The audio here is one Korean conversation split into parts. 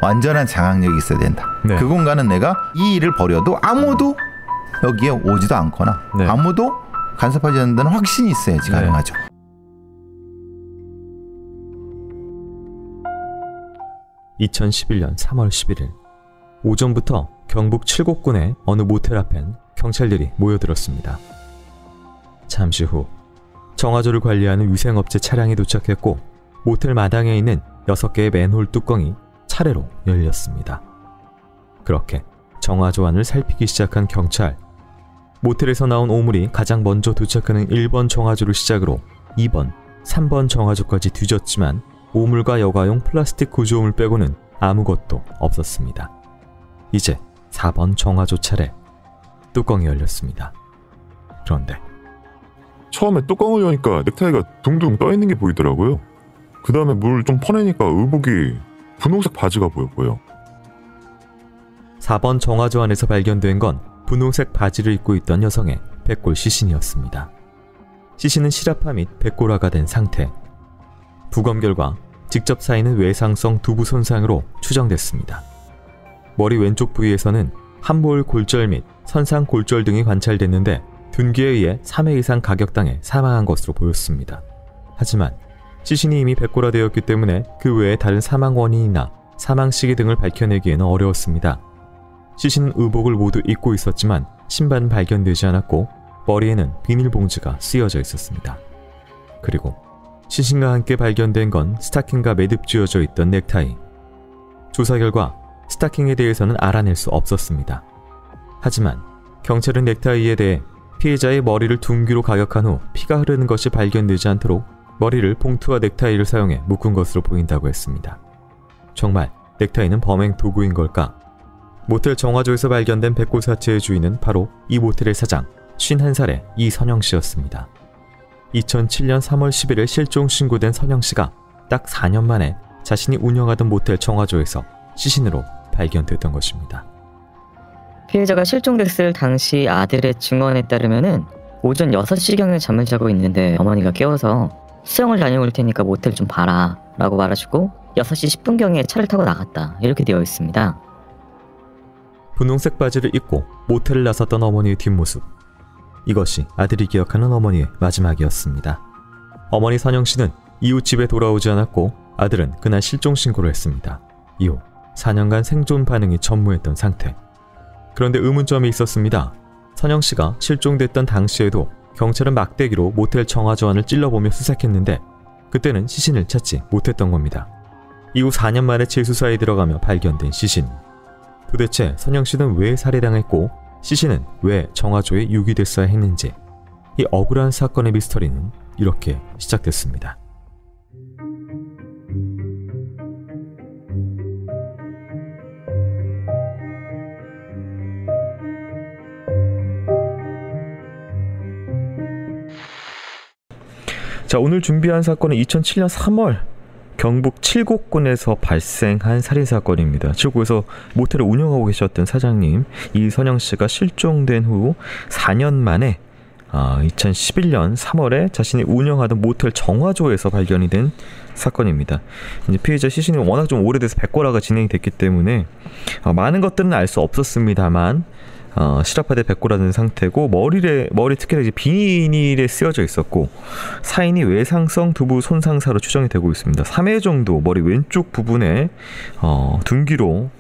완전한 장악력이 있어야 된다. 네. 그 공간은 내가 이 일을 벌여도 아무도 여기에 오지도 않거나 네. 아무도 간섭하지 않는다는 확신이 있어야지 가능하죠. 2011년 3월 11일 오전부터 경북 칠곡군의 어느 모텔 앞엔 경찰들이 모여들었습니다. 잠시 후 정화조를 관리하는 위생업체 차량이 도착했고 모텔 마당에 있는 6개의 맨홀 뚜껑이 차례로 열렸습니다. 그렇게 정화조 안을 살피기 시작한 경찰. 모텔에서 나온 오물이 가장 먼저 도착하는 1번 정화조를 시작으로 2번, 3번 정화조까지 뒤졌지만 오물과 여가용 플라스틱 구조물 빼고는 아무것도 없었습니다. 이제 4번 정화조 차례. 뚜껑이 열렸습니다. 그런데 처음에 뚜껑을 여니까 넥타이가 둥둥 떠있는 게 보이더라고요. 그 다음에 물을 좀 퍼내니까 의복이 분홍색 바지가 보였고요. 4번 정화조 안에서 발견된 건 분홍색 바지를 입고 있던 여성의 백골 시신이었습니다. 시신은 실아파 및 백골화가 된 상태. 부검 결과 직접 쌓이는 외상성 두부 손상으로 추정됐습니다. 머리 왼쪽 부위에서는 함몰 골절 및 선상 골절 등이 관찰됐는데 둔기에 의해 3회 이상 가격당해 사망한 것으로 보였습니다. 하지만 시신이 이미 백골화되었기 때문에 그 외에 다른 사망 원인이나 사망 시기 등을 밝혀내기에는 어려웠습니다. 시신은 의복을 모두 입고 있었지만 신발은 발견되지 않았고 머리에는 비닐봉지가 쓰여져 있었습니다. 그리고 시신과 함께 발견된 건 스타킹과 매듭 지어져 있던 넥타이. 조사 결과 스타킹에 대해서는 알아낼 수 없었습니다. 하지만 경찰은 넥타이에 대해 피해자의 머리를 둔기로 가격한 후 피가 흐르는 것이 발견되지 않도록 머리를 봉투와 넥타이를 사용해 묶은 것으로 보인다고 했습니다. 정말 넥타이는 범행 도구인 걸까? 모텔 정화조에서 발견된 백골 사체의 주인은 바로 이 모텔의 사장 51살의 이선영 씨였습니다. 2007년 3월 10일에 실종 신고된 선영 씨가 딱 4년 만에 자신이 운영하던 모텔 정화조에서 시신으로 발견됐던 것입니다. 피해자가 실종됐을 당시 아들의 증언에 따르면은 오전 6시경에 잠을 자고 있는데 어머니가 깨워서 수영을 다녀올 테니까 모텔 좀 봐라 라고 말하시고 6시 10분경에 차를 타고 나갔다, 이렇게 되어 있습니다. 분홍색 바지를 입고 모텔을 나섰던 어머니의 뒷모습. 이것이 아들이 기억하는 어머니의 마지막이었습니다. 어머니 선영 씨는 이후 집에 돌아오지 않았고 아들은 그날 실종 신고를 했습니다. 이후 4년간 생존 반응이 전무했던 상태. 그런데 의문점이 있었습니다. 선영 씨가 실종됐던 당시에도 경찰은 막대기로 모텔 정화조 안을 찔러보며 수색했는데 그때는 시신을 찾지 못했던 겁니다. 이후 4년 만에 재수사에 들어가며 발견된 시신. 도대체 선영 씨는 왜 살해당했고 시신은 왜 정화조에 유기됐어야 했는지, 이 억울한 사건의 미스터리는 이렇게 시작됐습니다. 자, 오늘 준비한 사건은 2007년 3월 경북 칠곡군에서 발생한 살인사건입니다. 칠곡에서 모텔을 운영하고 계셨던 사장님 이선영 씨가 실종된 후 4년 만에 2011년 3월에 자신이 운영하던 모텔 정화조에서 발견이 된 사건입니다. 이제 피해자 시신이 워낙 좀 오래돼서 백골화가 진행이 됐기 때문에 많은 것들은 알 수 없었습니다만 실아파대 백골화된 상태고 머리 특히나 이제 비닐에 쓰여져 있었고 사인이 외상성 두부 손상사로 추정이 되고 있습니다. 3회 정도 머리 왼쪽 부분에 둔기로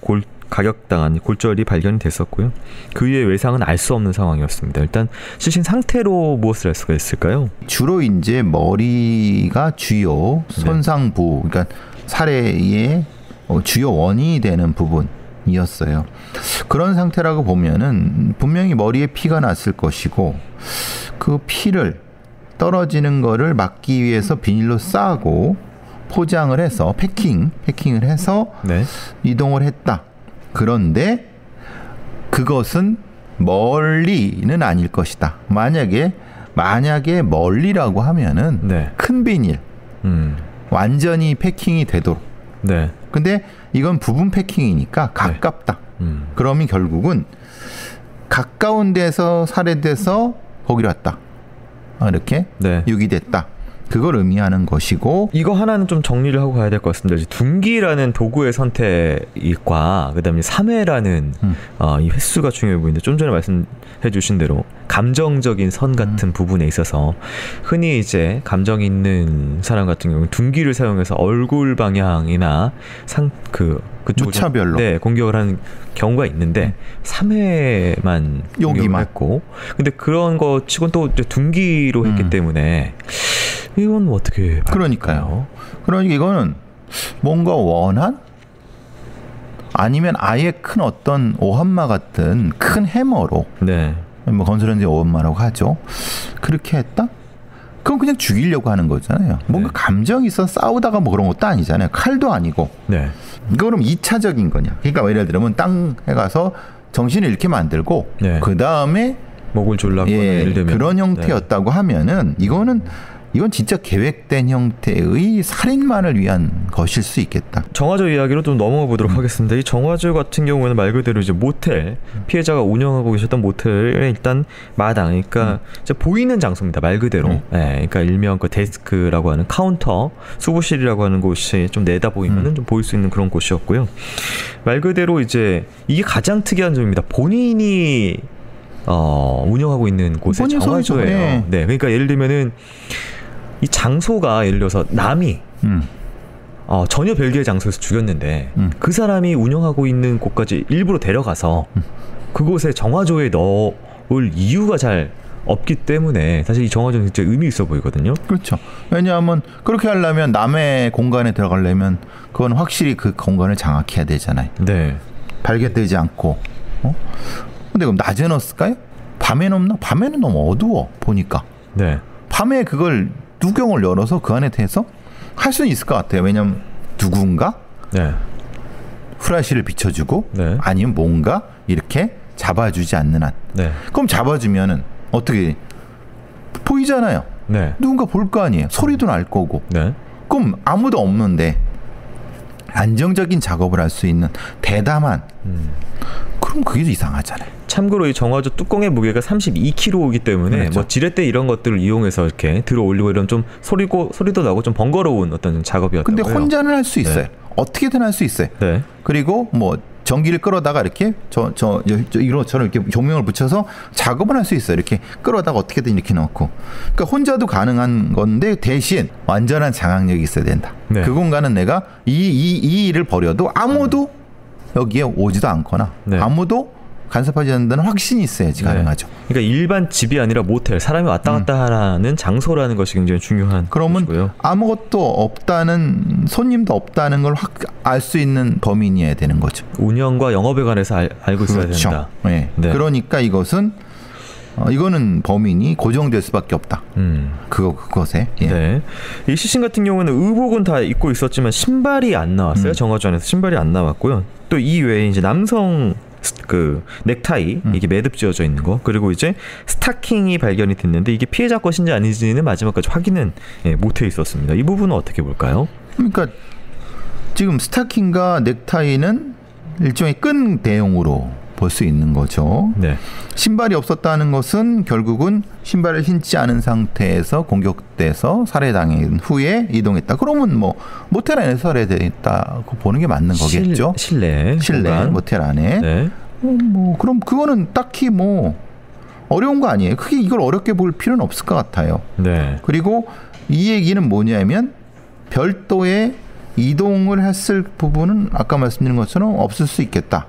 가격당한 골절이 발견이 됐었고요. 그 이외의 외상은 알 수 없는 상황이었습니다. 일단 시신 상태로 무엇을 알 수가 있을까요? 주로 이제 머리가 주요 손상부, 그러니까 살해의 주요 원인이 되는 부분이었어요. 그런 상태라고 보면은 분명히 머리에 피가 났을 것이고 그 피를 떨어지는 거를 막기 위해서 비닐로 싸고 포장을 해서 패킹을 해서 네. 이동을 했다. 그런데 그것은 멀리는 아닐 것이다. 만약에 멀리라고 하면은 네. 큰 비닐 완전히 패킹이 되도록. 네. 근데 이건 부분 패킹이니까 가깝다. 그러면 결국은 가까운 데서 살해돼서 거기로 왔다. 이렇게 네. 유기됐다. 그걸 의미하는 것이고 이거 하나는 좀 정리를 하고 가야 될 것 같습니다. 이제 둔기라는 도구의 선택과 그다음에 3회라는 이 횟수가 중요해 보이는데 좀 전에 말씀해 주신 대로 감정적인 선 같은 부분에 있어서 흔히 이제 감정 있는 사람 같은 경우는 둔기를 사용해서 얼굴 방향이나 그쪽을 무차별로 공격을 하는 경우가 있는데 3회만 여기만 했고 근데 그런 거 치곤 또 둔기로 했기 때문에 이건 어떻게 그러니까요. 그러니까 이거는 뭔가 원한 아니면 아예 큰 어떤 오한마 같은 큰 해머로 뭐 건설현재 오한마라고 하죠. 그렇게 했다? 그건 그냥 죽이려고 하는 거잖아요. 뭔가 감정이 있어 싸우다가 뭐 그런 것도 아니잖아요. 칼도 아니고. 이거 그럼 2차적인 거냐. 그러니까 예를 들면 땅에 가서 정신을 잃게 만들고 그 다음에 목을 졸라고 예를 들면 그런 형태였다고 하면은 이건 진짜 계획된 형태의 살인만을 위한 것일 수 있겠다. 정화조 이야기로 좀 넘어가 보도록 하겠습니다. 이 정화조 같은 경우에는 말 그대로 이제 모텔, 피해자가 운영하고 계셨던 모텔의 일단 마당, 그러니까 이제 보이는 장소입니다. 말 그대로. 그러니까 일명 그 데스크라고 하는 카운터, 수부실이라고 하는 곳이 좀 내다 보이면은 좀 보일 수 있는 그런 곳이었고요. 말 그대로 이제 이게 가장 특이한 점입니다. 본인이 운영하고 있는 곳의 정화조예요. 그러니까 예를 들면은 이 장소가 예를 들어서 남이 전혀 별개의 장소에서 죽였는데 그 사람이 운영하고 있는 곳까지 일부러 데려가서 그곳에 정화조에 넣을 이유가 잘 없기 때문에 사실 이 정화조는 진짜 의미 있어 보이거든요. 그렇죠. 왜냐하면 그렇게 하려면 남의 공간에 들어가려면 그건 확실히 그 공간을 장악해야 되잖아요. 발견되지 않고. 근데 그럼 낮에 넣었을까요? 밤에는 없나? 밤에는 너무 어두워 보니까. 밤에 그걸 누경을 열어서 그 안에 대해서 할 수는 있을 것 같아요. 왜냐면 누군가 후라시를 비춰주고 아니면 뭔가 이렇게 잡아주지 않는 한. 그럼 잡아주면은 어떻게 보이잖아요. 누군가 볼 거 아니에요. 소리도 날 거고. 그럼 아무도 없는데 안정적인 작업을 할 수 있는 대담한 그럼 그게 이상하잖아요. 참고로 이 정화조 뚜껑의 무게가 32kg이기 때문에 뭐 지렛대 이런 것들을 이용해서 이렇게 들어 올리고 이런 좀 소리도 나고 좀 번거로운 어떤 작업이었다고요. 근데 혼자는 할 수 있어요. 어떻게든 할 수 있어요. 그리고 뭐 전기를 끌어다가 이렇게 이런처럼 이렇게 조명을 붙여서 작업을 할 수 있어요. 이렇게 끌어다가 어떻게든 이렇게 넣고. 그러니까 혼자도 가능한 건데 대신 완전한 장악력이 있어야 된다. 그 공간은 내가 이 일을 벌여도 아무도 여기에 오지도 않거나 아무도 간섭하지 않는다는 확신이 있어야지 가능하죠. 그러니까 일반 집이 아니라 모텔, 사람이 왔다 갔다 하는 장소라는 것이 굉장히 중요한 그러면 것이고요. 아무것도 없다는, 손님도 없다는 걸 확 알 수 있는 범인이어야 되는 거죠. 운영과 영업에 관해서 알고 있어야 된다. 그러니까 이거는 범인이 고정될 수밖에 없다. 그것에. 이 시신 같은 경우는 의복은 다 입고 있었지만 신발이 안 나왔어요. 정화조 안에서 신발이 안 나왔고요. 또 이 외에 이제 남성 그 넥타이 이게 매듭 지어져 있는 거, 그리고 이제 스타킹이 발견이 됐는데 이게 피해자 것인지 아닌지는 마지막까지 확인은 못해 있었습니다. 이 부분은 어떻게 볼까요? 그러니까 지금 스타킹과 넥타이는 일종의 끈 대용으로 볼 수 있는 거죠. 신발이 없었다는 것은 결국은 신발을 신지 않은 상태에서 공격돼서 살해당한 후에 이동했다. 그러면 뭐 모텔 안에서 살해됐다고 보는 게 맞는 거겠죠. 실내 모텔 안에. 뭐 그럼 그거는 딱히 뭐 어려운 거 아니에요. 크게 이걸 어렵게 볼 필요는 없을 것 같아요. 그리고 이 얘기는 뭐냐면 별도의 이동을 했을 부분은 아까 말씀드린 것처럼 없을 수 있겠다.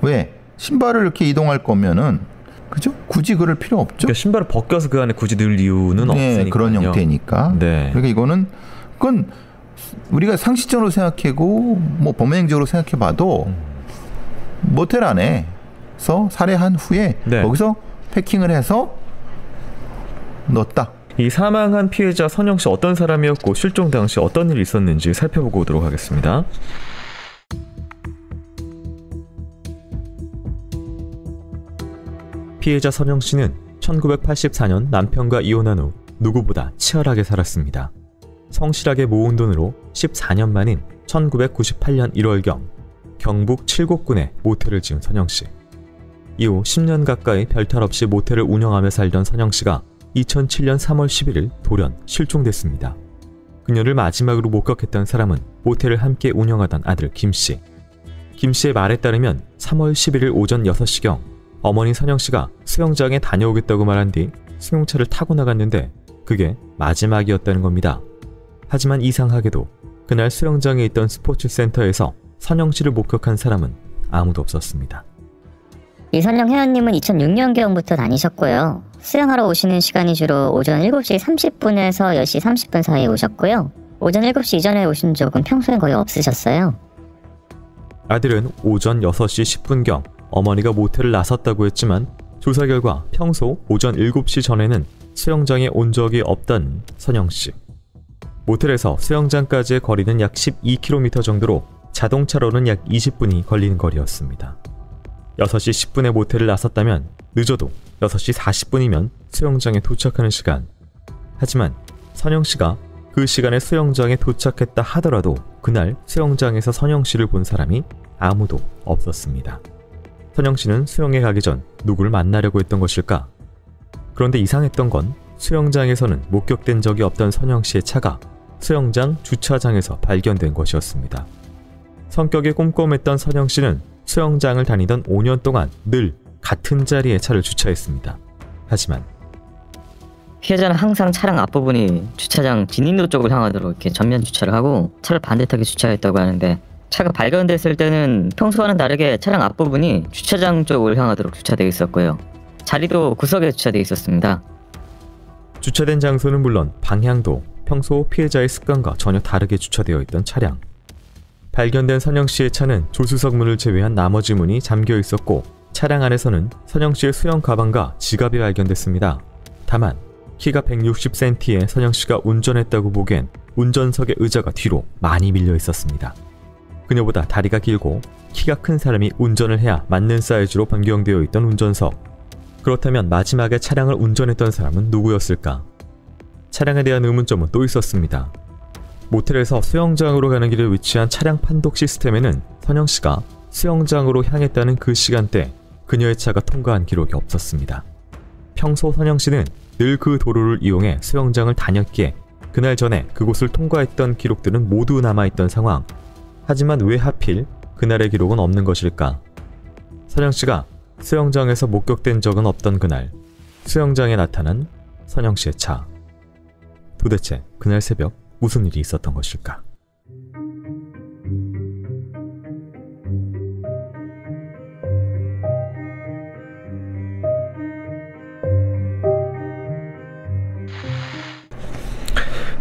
왜? 신발을 이렇게 이동할 거면은 그죠? 굳이 그럴 필요 없죠. 그러니까 신발을 벗겨서 그 안에 굳이 넣을 이유는 없으니까요. 그런 형태니까. 그러니까 그건 우리가 상식적으로 생각하고 뭐 범행적으로 생각해봐도 모텔 안에서 살해한 후에 거기서 패킹을 해서 넣었다. 이 사망한 피해자 선영 씨 어떤 사람이었고 실종 당시 어떤 일이 있었는지 살펴보고 오도록 하겠습니다. 피해자 선영 씨는 1984년 남편과 이혼한 후 누구보다 치열하게 살았습니다. 성실하게 모은 돈으로 14년 만인 1998년 1월경 경북 칠곡군에 모텔을 지은 선영 씨. 이후 10년 가까이 별탈 없이 모텔을 운영하며 살던 선영 씨가 2007년 3월 11일 돌연 실종됐습니다. 그녀를 마지막으로 목격했던 사람은 모텔을 함께 운영하던 아들 김씨. 김씨의 말에 따르면 3월 11일 오전 6시경 어머니 선영씨가 수영장에 다녀오겠다고 말한 뒤 승용차를 타고 나갔는데 그게 마지막이었다는 겁니다. 하지만 이상하게도 그날 수영장에 있던 스포츠센터에서 선영씨를 목격한 사람은 아무도 없었습니다. 이선영 회원님은 2006년경부터 다니셨고요. 수영하러 오시는 시간이 주로 오전 7시 30분에서 10시 30분 사이에 오셨고요. 오전 7시 이전에 오신 적은 평소엔 거의 없으셨어요. 아들은 오전 6시 10분경 어머니가 모텔을 나섰다고 했지만 조사 결과 평소 오전 7시 전에는 수영장에 온 적이 없던 선영씨. 모텔에서 수영장까지의 거리는 약 12km 정도로 자동차로는 약 20분이 걸리는 거리였습니다. 6시 10분에 모텔을 나섰다면 늦어도 6시 40분이면 수영장에 도착하는 시간. 하지만 선영씨가 그 시간에 수영장에 도착했다 하더라도 그날 수영장에서 선영씨를 본 사람이 아무도 없었습니다. 선영씨는 수영에 가기 전 누구를 만나려고 했던 것일까? 그런데 이상했던 건 수영장에서는 목격된 적이 없던 선영씨의 차가 수영장 주차장에서 발견된 것이었습니다. 성격이 꼼꼼했던 선영씨는 수영장을 다니던 5년 동안 늘 같은 자리에 차를 주차했습니다. 하지만 피해자는 항상 차량 앞부분이 주차장 진입로 쪽을 향하도록 이렇게 전면 주차를 하고 차를 반듯하게 주차했다고 하는데 차가 발견됐을 때는 평소와는 다르게 차량 앞부분이 주차장 쪽을 향하도록 주차되어 있었고요. 자리도 구석에 주차되어 있었습니다. 주차된 장소는 물론 방향도 평소 피해자의 습관과 전혀 다르게 주차되어 있던 차량. 발견된 선영씨의 차는 조수석 문을 제외한 나머지 문이 잠겨 있었고 차량 안에서는 선영씨의 수영 가방과 지갑이 발견됐습니다. 다만 키가 160cm의 선영씨가 운전했다고 보기엔 운전석의 의자가 뒤로 많이 밀려 있었습니다. 그녀보다 다리가 길고 키가 큰 사람이 운전을 해야 맞는 사이즈로 변경되어 있던 운전석. 그렇다면 마지막에 차량을 운전했던 사람은 누구였을까? 차량에 대한 의문점은 또 있었습니다. 모텔에서 수영장으로 가는 길에 위치한 차량 판독 시스템에는 선영씨가 수영장으로 향했다는 그 시간대 그녀의 차가 통과한 기록이 없었습니다. 평소 선영씨는 늘 그 도로를 이용해 수영장을 다녔기에 그날 전에 그곳을 통과했던 기록들은 모두 남아있던 상황. 하지만 왜 하필 그날의 기록은 없는 것일까? 선영씨가 수영장에서 목격된 적은 없던 그날 수영장에 나타난 선영씨의 차. 도대체 그날 새벽 무슨 일이 있었던 것일까?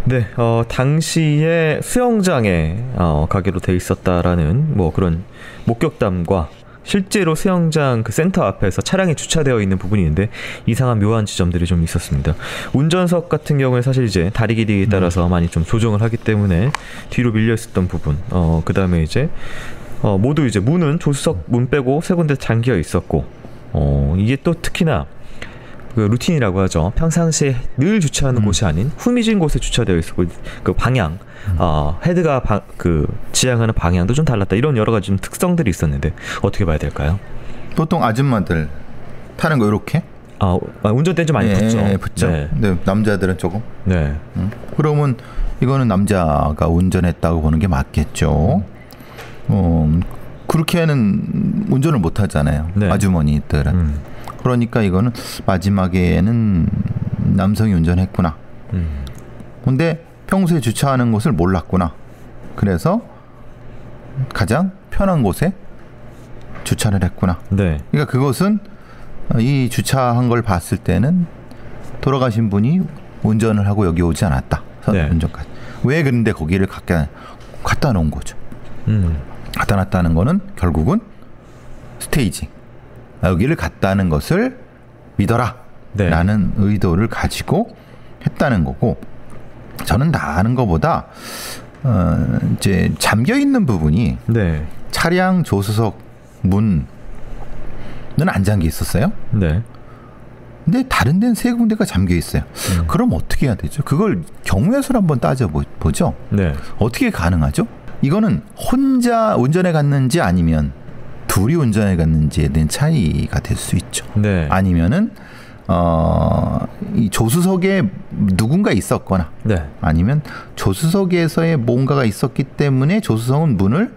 네, 당시에 수영장에 가기로 돼 있었다라는 뭐 그런 목격담과 실제로 수영장 그 센터 앞에서 차량이 주차되어 있는 부분이 있는데 이상한 묘한 지점들이 좀 있었습니다. 운전석 같은 경우에 사실 이제 다리 길이에 따라서 많이 좀 조정을 하기 때문에 뒤로 밀려 있었던 부분. 그 다음에 이제 모두 이제 문은 조수석 문 빼고 세 군데 잠겨 있었고, 이게 또 특히나 그 루틴이라고 하죠. 평상시에 늘 주차하는 곳이 아닌 후미진 곳에 주차되어 있었고, 그 방향, 헤드가 그 지향하는 방향도 좀 달랐다. 이런 여러 가지 좀 특성들이 있었는데 어떻게 봐야 될까요? 보통 아줌마들 타는 거 이렇게? 운전대 좀 많이 붙죠. 붙죠. 네. 근데 남자들은 조금. 네. 그러면 이거는 남자가 운전했다고 보는 게 맞겠죠. 그렇게는 운전을 못 하잖아요. 네. 아주머니들은. 그러니까 이거는 마지막에는 남성이 운전했구나. 근데 평소에 주차하는 곳을 몰랐구나. 그래서 가장 편한 곳에 주차를 했구나. 네. 그러니까 그것은 이 주차한 걸 봤을 때는 돌아가신 분이 운전을 하고 여기 오지 않았다. 네. 운전까지. 왜 그런데 거기를 갖다 놓은 거죠. 갖다 놨다는 거는 결국은 스테이징. 여기를 갔다는 것을 믿어라. 네. 라는 의도를 가지고 했다는 거고, 저는 다 아는 것보다 이제 잠겨 있는 부분이 네. 차량 조수석 문은 안 잠겨 있었어요. 네. 근데 다른 데는 세 군데가 잠겨 있어요. 그럼 어떻게 해야 되죠? 그걸 경우의 수를 한번 따져보죠. 네. 어떻게 가능하죠? 이거는 혼자 운전해 갔는지 아니면 둘이 운전해 갔는지에 대한 차이가 될 수 있죠. 네. 아니면은 이 조수석에 누군가 있었거나 네. 아니면 조수석에서의 뭔가가 있었기 때문에 조수석은 문을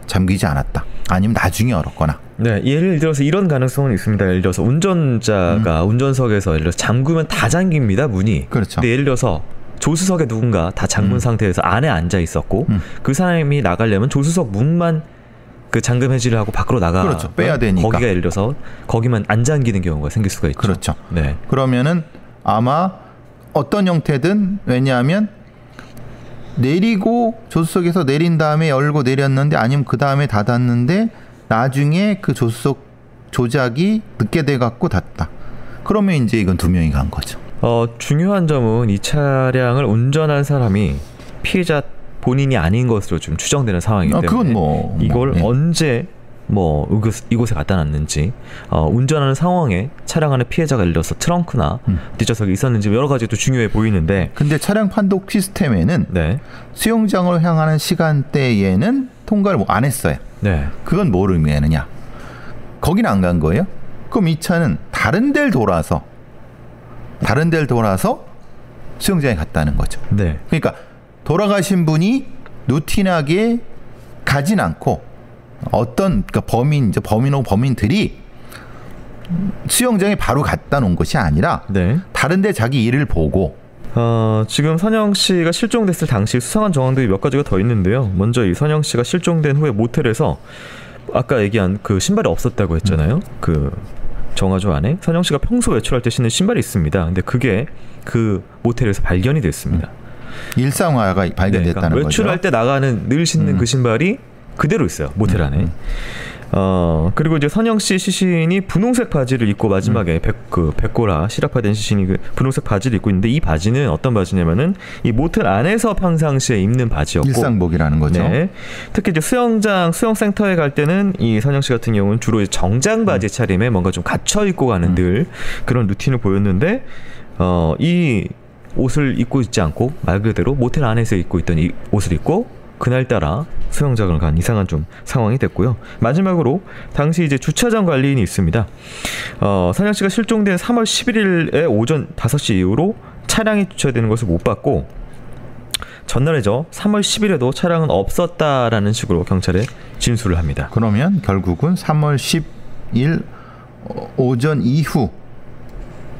잠기지 않았다. 아니면 나중에 열었거나. 네, 예를 들어서 이런 가능성은 있습니다. 예를 들어서 운전자가 운전석에서 예를 들어서 잠그면 다 잠깁니다, 문이. 그렇죠. 근데 예를 들어서 조수석에 누군가 다 잠근 상태에서 안에 앉아 있었고 그 사람이 나가려면 조수석 문만 그 잠금 해지를 하고 밖으로 나가. 그렇죠. 빼야 되니까. 거기가 예를 들어서 거기만 안 잠기는 경우가 생길 수가 있죠. 그렇죠. 네. 그러면은 아마 어떤 형태든 왜냐하면 내리고 조수석에서 내린 다음에 열고 내렸는데 아니면 그 다음에 닫았는데 나중에 그 조수석 조작이 늦게 돼 갖고 닫다. 그러면 이제 이건 2명이 간 거죠. 중요한 점은 이 차량을 운전한 사람이 피해자 본인이 아닌 것으로 좀 추정되는 상황이기 때문에 그건 뭐 이걸 예. 언제 뭐 이곳에 갖다 놨는지 운전하는 상황에 차량 안에 피해자가 예를 들어서 트렁크나 뒷좌석에 있었는지 여러 가지도 중요해 보이는데 근데 차량 판독 시스템에는 네. 수영장으로 향하는 시간대에는 통과를 안 했어요. 네. 그건 뭘 의미하느냐? 거기는 안 간 거예요? 그럼 이 차는 다른 데를 돌아서 수영장에 갔다는 거죠. 네. 그러니까 돌아가신 분이 루틴하게 가진 않고 어떤 그러니까 범인들이 수영장에 바로 갖다 놓은 것이 아니라 네. 다른데 자기 일을 보고 지금 선영 씨가 실종됐을 당시 수상한 정황들이 몇 가지가 더 있는데요. 먼저 이 선영 씨가 실종된 후에 모텔에서 아까 얘기한 그 신발이 없었다고 했잖아요. 그 정화조 안에 선영 씨가 평소 외출할 때 신는 신발이 있습니다. 근데 그게 그 모텔에서 발견이 됐습니다. 일상화가 발견됐다는 네, 그러니까 거죠. 외출할 때 나가는 늘 신는 그 신발이 그대로 있어요. 모텔 안에. 그리고 이제 선영 씨 시신이 분홍색 바지를 입고 마지막에 백고라 실업화된 시신이 그 분홍색 바지를 입고 있는데 이 바지는 어떤 바지냐면은 이 모텔 안에서 평상시에 입는 바지였고 일상복이라는 거죠. 네. 특히 이제 수영센터에 갈 때는 이 선영 씨 같은 경우는 주로 정장 바지 차림에 뭔가 좀 갖춰 입고 가는 늘 그런 루틴을 보였는데 이 옷을 입고 있지 않고 말 그대로 모텔 안에서 입고 있던 이 옷을 입고 그날따라 수영장을 간 이상한 좀 상황이 됐고요. 마지막으로 당시 이제 주차장 관리인이 있습니다. 선영 씨가 실종된 3월 11일에 오전 5시 이후로 차량이 주차되는 것을 못 봤고 전날이죠. 3월 10일에도 차량은 없었다라는 식으로 경찰에 진술을 합니다. 그러면 결국은 3월 10일 오전 이후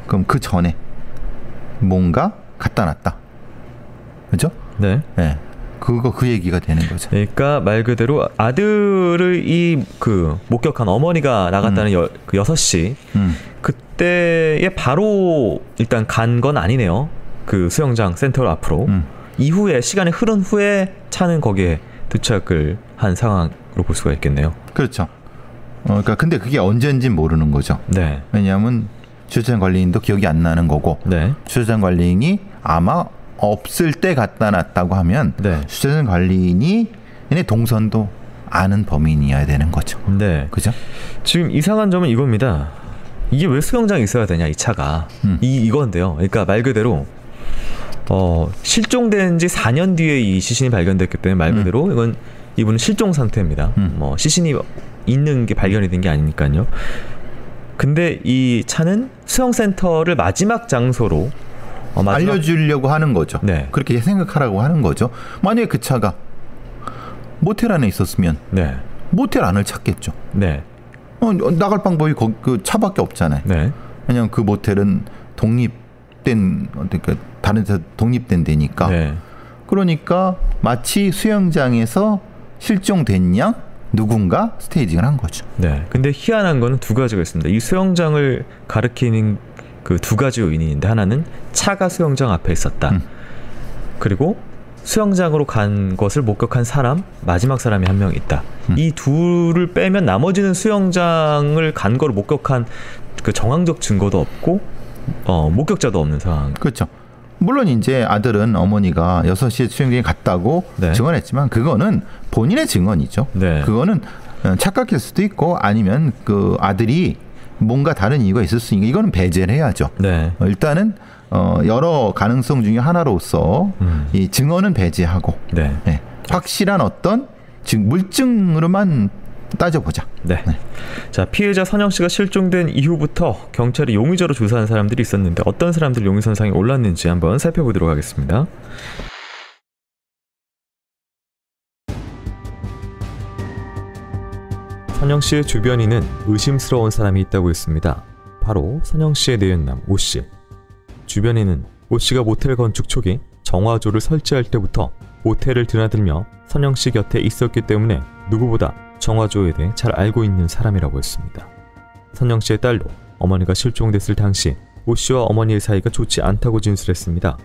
그럼 그 전에 뭔가 갖다 놨다. 그죠? 네. 네. 그 얘기가 되는 거죠. 그러니까 말 그대로 아들을 목격한 어머니가 나갔다는 6시 그때에 바로 일단 간 건 아니네요. 그 수영장 센터 앞으로 이후에 시간이 흐른 후에 차는 거기에 도착을 한 상황으로 볼 수가 있겠네요. 그렇죠. 그러니까 근데 그게 언제인지 모르는 거죠. 네. 왜냐하면 주차장 관리인도 기억이 안 나는 거고 네. 주차장 관리인이 아마 없을 때 갖다 놨다고 하면 네. 주차장 관리인이 얘네 동선도 아는 범인이어야 되는 거죠. 네. 그죠? 지금 이상한 점은 이겁니다. 이게 왜 수영장에 있어야 되냐 이 차가 이건데요. 그러니까 말 그대로 실종된 지 4년 뒤에 이 시신이 발견됐기 때문에 말 그대로 이분은 실종 상태입니다. 뭐 시신이 있는 게 발견이 된 게 아니니까요. 근데 이 차는 수영센터를 마지막 장소로 알려주려고 하는 거죠. 네. 그렇게 생각하라고 하는 거죠. 만약에 그 차가 모텔 안에 있었으면 네. 모텔 안을 찾겠죠. 네. 나갈 방법이 그 차밖에 없잖아요. 네. 왜냐하면 그 모텔은 그러니까 다른 데서 독립된 데니까. 네. 그러니까 마치 수영장에서 실종된 양 누군가 스테이징을 한 거죠. 네. 근데 희한한 거는 두 가지가 있습니다. 이 수영장을 가리키는 그 두 가지 요인인데 하나는 차가 수영장 앞에 있었다. 그리고 수영장으로 간 것을 목격한 사람 마지막 사람이 한 명 있다. 이 둘을 빼면 나머지는 수영장을 간 거를 목격한 그 정황적 증거도 없고 목격자도 없는 상황. 그렇죠. 물론 이제 아들은 어머니가 6시에 수영장에 갔다고 네. 증언했지만 그거는 본인의 증언이죠. 네. 그거는 착각일 수도 있고 아니면 그 아들이 뭔가 다른 이유가 있을 수 있으니까 이거는 배제를 해야죠. 네. 일단은 여러 가능성 중에 하나로서 이 증언은 배제하고 네. 네. 확실한 어떤 물증으로만 따져보자. 네. 자, 피해자 선영 씨가 실종된 이후부터 경찰이 용의자로 조사한 사람들이 있었는데 어떤 사람들 용의선상에 올랐는지 한번 살펴보도록 하겠습니다. 선영 씨의 주변에는 의심스러운 사람이 있다고 했습니다. 바로 선영 씨의 내연남 오 씨. 주변에는 오 씨가 모텔 건축 초기 정화조를 설치할 때부터 모텔을 드나들며 선영 씨 곁에 있었기 때문에 누구보다 정화조에 대해 잘 알고 있는 사람이라고 했습니다. 선영 씨의 딸도 어머니가 실종됐을 당시 오 씨와 어머니의 사이가 좋지 않다고 진술했습니다.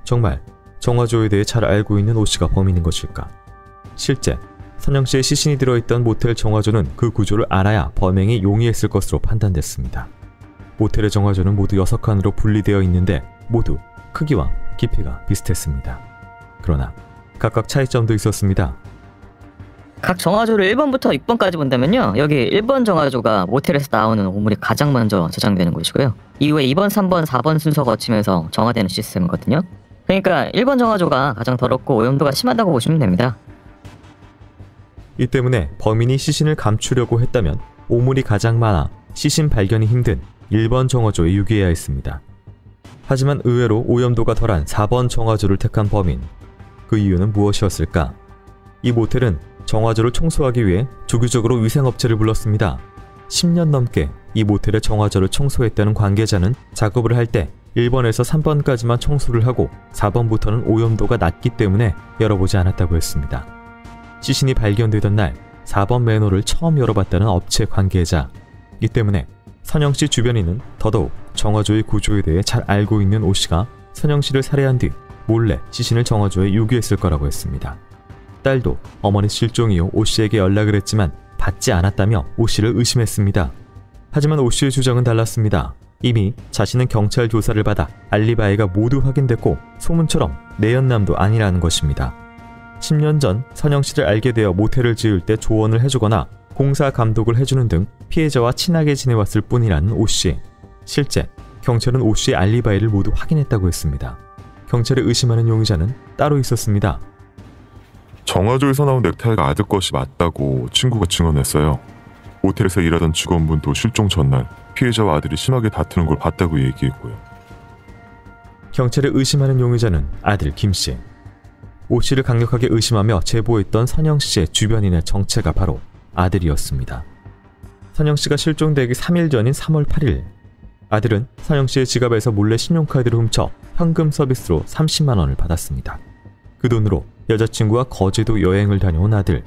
정말 정화조에 대해 잘 알고 있는 오 씨가 범인인 것일까? 실제 선영 씨의 시신이 들어있던 모텔 정화조는 그 구조를 알아야 범행이 용이했을 것으로 판단됐습니다. 모텔의 정화조는 모두 6칸으로 분리되어 있는데 모두 크기와 깊이가 비슷했습니다. 그러나 각각 차이점도 있었습니다. 각 정화조를 1번부터 6번까지 본다면요, 여기 1번 정화조가 모텔에서 나오는 오물이 가장 먼저 저장되는 곳이고요, 이후에 2번, 3번, 4번 순서 거치면서 정화되는 시스템이거든요. 그러니까 1번 정화조가 가장 더럽고 오염도가 심하다고 보시면 됩니다. 이 때문에 범인이 시신을 감추려고 했다면 오물이 가장 많아 시신 발견이 힘든 1번 정화조에 유기해야 했습니다. 하지만 의외로 오염도가 덜한 4번 정화조를 택한 범인. 그 이유는 무엇이었을까? 이 모텔은 정화조를 청소하기 위해 주기적으로 위생업체를 불렀습니다. 10년 넘게 이 모텔의 정화조를 청소했다는 관계자는 작업을 할 때 1번에서 3번까지만 청소를 하고 4번부터는 오염도가 낮기 때문에 열어보지 않았다고 했습니다. 시신이 발견되던 날 4번 맨홀을 처음 열어봤다는 업체 관계자. 이 때문에 선영씨 주변인은 더더욱 정화조의 구조에 대해 잘 알고 있는 오씨가 선영씨를 살해한 뒤 몰래 시신을 정화조에 유기했을 거라고 했습니다. 딸도 어머니 실종 이후 오씨에게 연락을 했지만 받지 않았다며 오씨를 의심했습니다. 하지만 오씨의 주장은 달랐습니다. 이미 자신은 경찰 조사를 받아 알리바이가 모두 확인됐고 소문처럼 내연남도 아니라는 것입니다. 10년 전 선영씨를 알게 되어 모텔을 지을 때 조언을 해주거나 공사 감독을 해주는 등 피해자와 친하게 지내왔을 뿐이라는 오씨. 실제 경찰은 오씨의 알리바이를 모두 확인했다고 했습니다. 경찰을 의심하는 용의자는 따로 있었습니다. 정화조에서 나온 넥타이가 아들 것이 맞다고 친구가 증언했어요. 모텔에서 일하던 직원분도 실종 전날 피해자와 아들이 심하게 다투는 걸 봤다고 얘기했고요. 경찰을 의심하는 용의자는 아들 김씨. 오씨를 강력하게 의심하며 제보했던 선영씨의 주변인의 정체가 바로 아들이었습니다. 선영씨가 실종되기 3일 전인 3월 8일 아들은 선영씨의 지갑에서 몰래 신용카드를 훔쳐 현금 서비스로 30만 원을 받았습니다. 그 돈으로 여자친구와 거제도 여행을 다녀온 아들.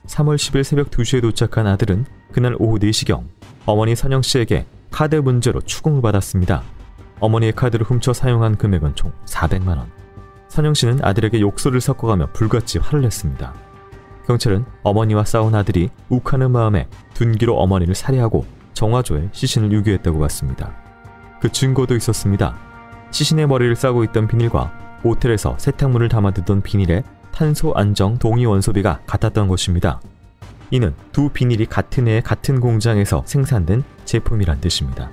3월 10일 새벽 2시에 도착한 아들은 그날 오후 4시경 어머니 선영씨에게 카드 문제로 추궁을 받았습니다. 어머니의 카드를 훔쳐 사용한 금액은 총 400만 원. 선영씨는 아들에게 욕설을 섞어가며 불같이 화를 냈습니다. 경찰은 어머니와 싸운 아들이 욱하는 마음에 둔기로 어머니를 살해하고 정화조에 시신을 유기했다고 봤습니다. 그 증거도 있었습니다. 시신의 머리를 싸고 있던 비닐과 모텔에서 세탁물을 담아두던 비닐에 탄소 안정 동위 원소비가 같았던 것입니다. 이는 두 비닐이 같은 해에 같은 공장에서 생산된 제품이란 뜻입니다.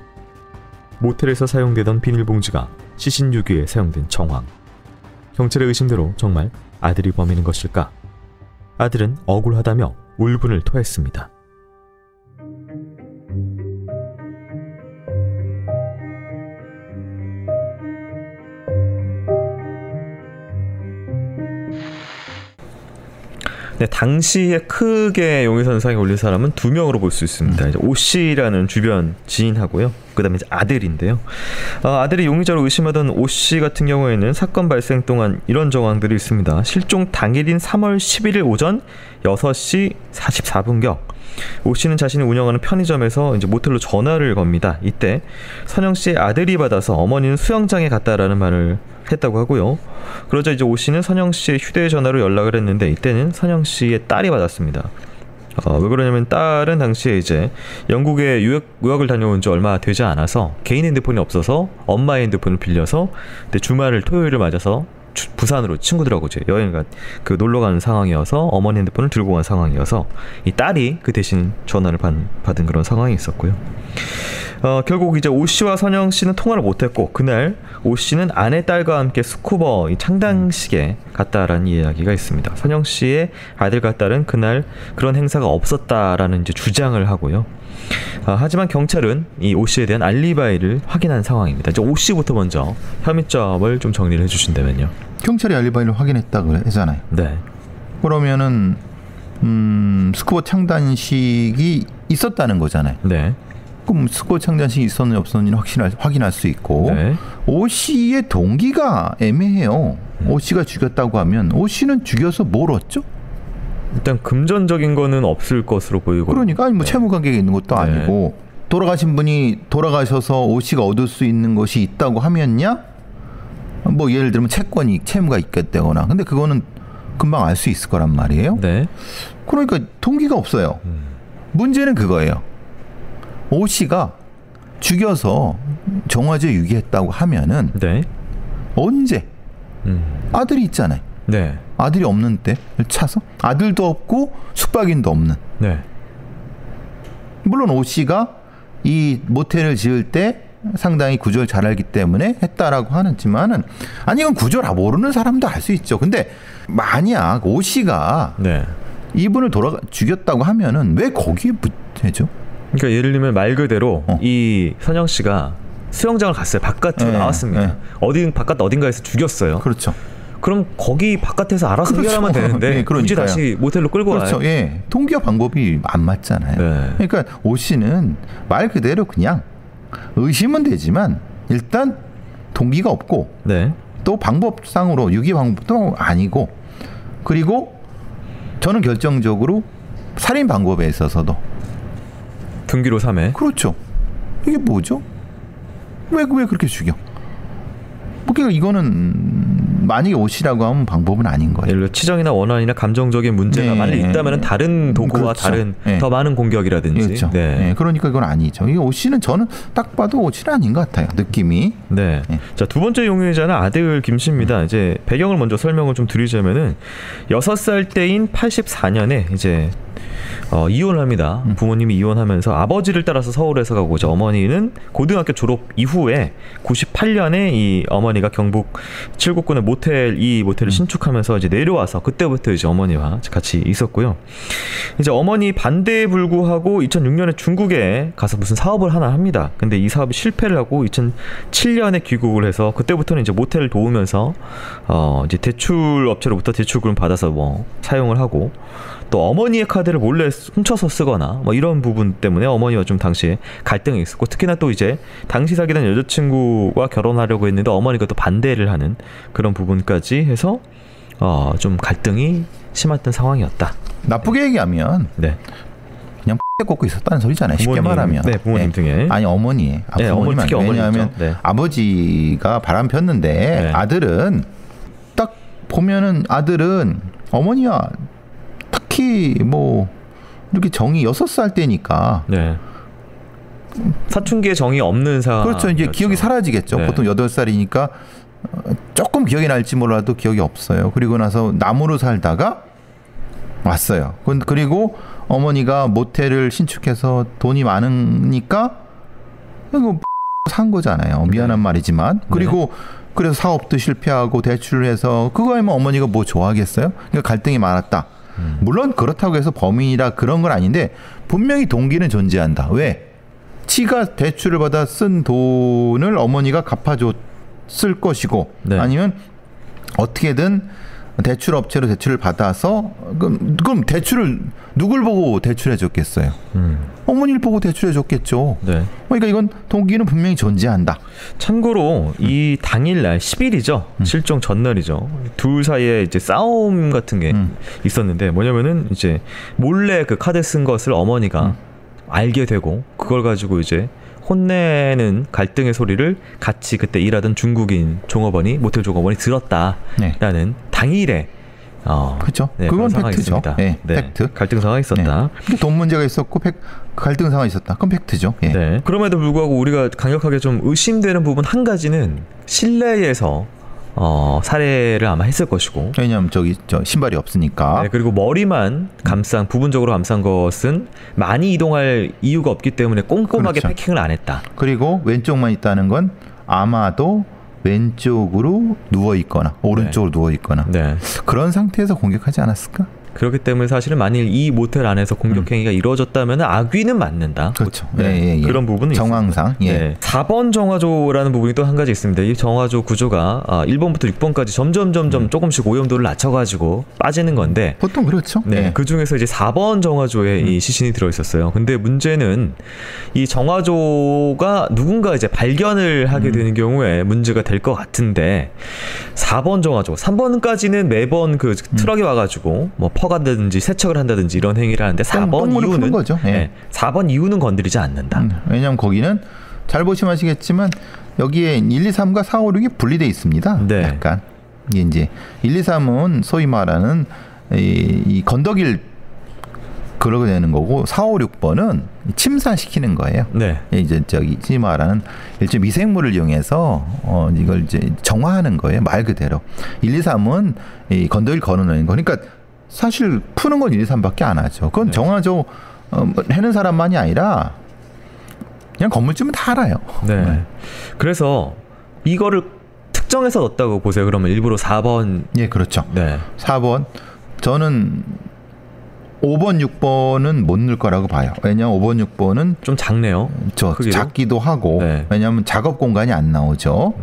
모텔에서 사용되던 비닐봉지가 시신 유기에 사용된 정황. 경찰의 의심대로 정말 아들이 범인인 것일까? 아들은 억울하다며 울분을 토했습니다. 네, 당시에 크게 용의선상에 올린 사람은 2명으로 볼 수 있습니다. 이제 오 씨라는 주변 지인하고요. 그다음에 이제 아들인데요. 아들이 용의자로 의심하던 오 씨 같은 경우에는 사건 발생 동안 이런 정황들이 있습니다. 실종 당일인 3월 11일 오전 6시 44분경 오 씨는 자신이 운영하는 편의점에서 이제 모텔로 전화를 겁니다. 이때 선영 씨의 아들이 받아서 어머니는 수영장에 갔다라는 말을 했다고 하고요. 그러자 이제 오 씨는 선영 씨의 휴대전화로 연락을 했는데 이때는 선영 씨의 딸이 받았습니다. 왜 그러냐면 딸은 당시에 이제 영국에 유학을 다녀온 지 얼마 되지 않아서 개인 핸드폰이 없어서 엄마의 핸드폰을 빌려서 그때 주말을 토요일을 맞아서 부산으로 친구들하고 이제 여행을 놀러 가는 상황이어서 어머니 핸드폰을 들고 간 상황이어서 이 딸이 그 대신 전화를 받은 그런 상황이 있었고요. 결국 이제 오 씨와 선영 씨는 통화를 못했고 그날 오 씨는 아내 딸과 함께 스쿠버 이 창단식에 갔다라는 이야기가 있습니다. 선영 씨의 아들과 딸은 그날 그런 행사가 없었다라는 이제 주장을 하고요. 하지만 경찰은 이 오 씨에 대한 알리바이를 확인한 상황입니다. 이제 오 씨부터 먼저 혐의점을 좀 정리를 해주신다면요. 경찰이 알리바이를 확인했다고 했잖아요. 네. 그러면은 스쿠버 창단식이 있었다는 거잖아요. 네. 그럼 스쿠버 창단식이 있었는지 없었는지는 확인할 수 있고 네. 오 씨의 동기가 애매해요. 오 씨가 죽였다고 하면 오 씨는 죽여서 뭘 얻죠? 일단 금전적인 거는 없을 것으로 보이고. 그러니까 아니 뭐 채무 관계가 있는 것도 아니고 돌아가신 분이 돌아가셔서 오 씨가 얻을 수 있는 것이 있다고 하면야 뭐 예를 들면 채무가 있겠다거나. 근데 그거는 금방 알 수 있을 거란 말이에요. 네. 그러니까 동기가 없어요. 문제는 그거예요. 오 씨가 죽여서 정화제 유기했다고 하면은 언제? 아들이 있잖아요. 네. 아들이 없는 때를 차서 아들도 없고 숙박인도 없는. 네. 물론 오 씨가 이 모텔을 지을 때 상당히 구조를 잘 알기 때문에 했다라고 하지만은 아니 이건 구조를 모르는 사람도 알 수 있죠. 근데 만약 오 씨가 이분을 죽였다고 하면은 왜 거기에 묻죠? 그러니까 예를 들면 말 그대로 이 선영 씨가 수영장을 갔어요. 바깥으로 나왔습니다. 바깥 어딘가에서 죽였어요. 그렇죠. 그럼 거기 바깥에서 알아서 해결하면 되는데 굳이 다시 모텔로 끌고 와요. 그렇죠. 예, 동기와 방법이 안 맞잖아요. 그러니까 오 씨는 말 그대로 그냥 의심은 되지만 일단 동기가 없고 또 방법상으로 유기 방법도 아니고 그리고 저는 결정적으로 살인 방법에 있어서도 등기로 3회. 그렇죠. 이게 뭐죠? 왜 그렇게 죽여? 그러니까 이거는 만약에 오 씨라고 하면 방법은 아닌 거예요. 예를 들어 치정이나 원한이나 감정적인 문제가 만약 있다면 다른 도구와 다른 더 많은 공격이라든지. 그렇죠. 그러니까 이건 아니죠. 이 오 씨는 저는 딱 봐도 오 씨는 아닌 것 같아요. 느낌이. 자, 두 번째 용의자는 아들 김 씨입니다. 이제 배경을 먼저 설명을 좀 드리자면은 6살 때인 84년에 이제 이혼을 합니다. 부모님이 이혼하면서 아버지를 따라서 서울에서 가고 이제 어머니는 고등학교 졸업 이후에 98년에 이 어머니가 경북 칠곡군의 모텔을 신축하면서 이제 내려와서 그때부터 이제 어머니와 같이 있었고요. 이제 어머니 반대에 불구하고 2006년에 중국에 가서 무슨 사업을 하나 합니다. 근데 이 사업이 실패를 하고 2007년에 귀국을 해서 그때부터는 이제 모텔을 도우면서 이제 대출 업체로부터 대출금을 받아서 뭐 사용을 하고 또 어머니의 카드를 몰래 훔쳐서 쓰거나 뭐 이런 부분 때문에 어머니와 좀 당시에 갈등이 있었고 특히나 또 이제 당시 사귀던 여자친구와 결혼하려고 했는데 어머니가 또 반대를 하는 그런 부분까지 해서 좀 갈등이 심했던 상황이었다. 나쁘게 얘기하면 그냥 꽂고 있었다는 소리잖아요. 부모님, 쉽게 말하면. 부모님 등에. 아니 어머니. 어머니 특히 왜냐하면 아버지가 바람 폈는데 아들은 딱 보면은 아들은 어머니와 특히 뭐 이렇게 정이 6살 때니까 사춘기에 정이 없는 상황. 그렇죠. 이제 기억이 사라지겠죠. 보통 8살이니까 조금 기억이 날지 몰라도 기억이 없어요. 그리고 나서 남으로 살다가 왔어요. 그리고 어머니가 모텔을 신축해서 돈이 많으니까 이거 산 거잖아요. 미안한 말이지만. 그리고 그래서 사업도 실패하고 대출을 해서 그거에만 어머니가 뭐 좋아하겠어요? 그러니까 갈등이 많았다. 물론 그렇다고 해서 범인이라 그런 건 아닌데 분명히 동기는 존재한다. 왜? 지가 대출을 받아 쓴 돈을 어머니가 갚아줬을 것이고 아니면 어떻게든 대출 업체로 대출을 받아서 그럼 대출을 누굴 보고 대출해 줬겠어요? 어머니를 보고 대출해 줬겠죠. 그러니까 이건 동기는 분명히 존재한다. 참고로 이 당일날 10일이죠. 실종 전날이죠. 둘 사이에 이제 싸움 같은 게 있었는데 뭐냐면은 이제 몰래 그 카드 쓴 것을 어머니가 알게 되고 그걸 가지고 이제 혼내는 갈등의 소리를 같이 그때 일하던 중국인 종업원이 모텔 종업원이 들었다라는 당일에 그렇죠. 그건 팩트죠. 팩트. 갈등 상황이 있었다. 돈 문제가 있었고 갈등 상황이 있었다. 그건 팩트죠. 그럼에도 불구하고 우리가 강력하게 좀 의심되는 부분 한 가지는 실내에서 살해를 아마 했을 것이고. 왜냐면 저 신발이 없으니까. 네, 그리고 머리만 부분적으로 감싼 것은 많이 이동할 이유가 없기 때문에 꼼꼼하게 그렇죠. 패킹을 안 했다. 그리고 왼쪽만 있다는 건 아마도 왼쪽으로 누워 있거나 오른쪽으로 누워 있거나 그런 상태에서 공격하지 않았을까? 그렇기 때문에 사실은 만일 이 모텔 안에서 공격 행위가 이루어졌다면 악귀는 맞는다. 그렇죠. 그런 부분은 정황상. 있습니다. 4번 정화조라는 부분이 또 한 가지 있습니다. 이 정화조 구조가 1번부터 6번까지 점점 조금씩 오염도를 낮춰가지고 빠지는 건데 보통 그렇죠. 그 중에서 이제 4번 정화조에 이 시신이 들어있었어요. 근데 문제는 이 정화조가 누군가 이제 발견을 하게 되는 경우에 문제가 될 것 같은데 4번 정화조, 3번까지는 매번 그 트럭이 와가지고 뭐 퍼간다든지 세척을 한다든지 이런 행위를 하는데 4번 이후는 거죠. 4번 이후는 건드리지 않는다. 왜냐하면 거기는 잘 보시면 아시겠지만 여기에 1, 2, 3과 4, 5, 6이 분리되어 있습니다. 약간 이게 이제 1, 2, 3은 소위 말하는 이 건더기를 그러게 되는 거고 4, 5, 6번은 침사시키는 거예요. 이제 소위 말하는 일종 미생물을 이용해서 이걸 이제 정화하는 거예요. 말 그대로. 1, 2, 3은 이 건더기를 걸어놓는 거. 그러니까 사실 푸는 건 1, 2, 3밖에 안 하죠. 그건 정화조 해는 사람만이 아니라 그냥 건물주면 다 알아요. 그래서 이거를 특정해서 넣었다고 보세요. 그러면 일부러 4번. 예, 그렇죠. 4번. 저는 5번, 6번은 못 넣을 거라고 봐요. 왜냐하면 5번, 6번은 좀 작네요. 작기도 하고 왜냐하면 작업 공간이 안 나오죠.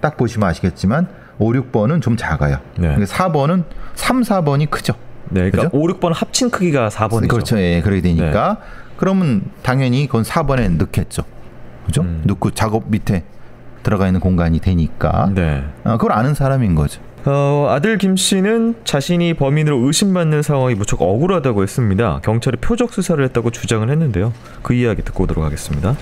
딱 보시면 아시겠지만 5, 6번은 좀 작아요. 4번은 3, 4번이 크죠. 그러니까 그죠? 5, 6번 합친 크기가 4번이죠. 그렇죠. 그렇게 되니까 그러면 당연히 그건 4번에 넣겠죠. 그죠? 넣고 작업 밑에 들어가 있는 공간이 되니까 그걸 아는 사람인 거죠. 아들 김 씨는 자신이 범인으로 의심받는 상황이 무척 억울하다고 했습니다. 경찰이 표적 수사를 했다고 주장을 했는데요. 그 이야기 듣고 오도록 하겠습니다.